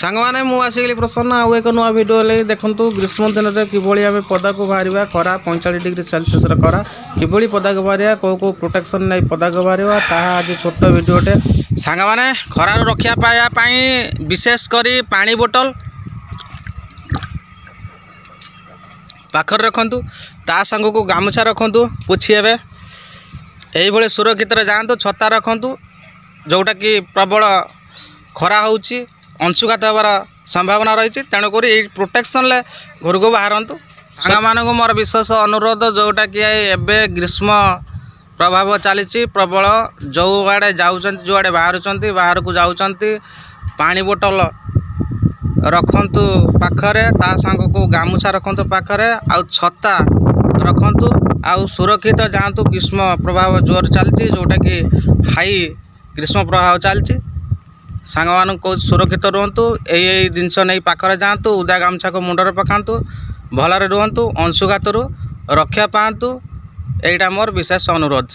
सांगमाने मु आसिकली प्रसन्न आउ एक नुआ भिडियो ले देखंतु ग्रीष्म दिन में किभली आम पदा को बाहर खरा 45 डिग्री सेल्सियस खरा किभली पदा को बाहर को प्रोटेक्शन नहीं पदा को बाहर आज छोट भिडियोटे सांगमाने खरा रक्षा पाया विशेष करी पानी बोतल पाखर रखंतु ता संग को गामुछा रखंतु पोछिबे यही सुरक्षित जातु छता रखंतु जोटा कि प्रबल खरा होउची अंशुघात हबार संभावना रही तेणुक प्रोटेक्शन ले घर को बाहरतु सांग मान मोर विशेष अनुरोध जोटा कि एबे ग्रीष्म प्रभाव चली प्रबल जो आड़े जो आड़े बाहर को जाऊँच पानी बोतल रखंतु पाखरे ता सांग को गामुछा रखंतु पाखरे आउ छता रखंतु आउ सुरक्षित जातु ग्रीष्म प्रभाव जोर चलती जोटा कि हाई ग्रीष्म प्रभाव चलती सांग मान को सुरक्षित रुहतु यही जिनस नहीं पाखरे जातु उदा गामछा को मुंडरे पकातु भलरे रुहतु अंशुघात रक्षा पातु एटा मोर विशेष अनुरोध।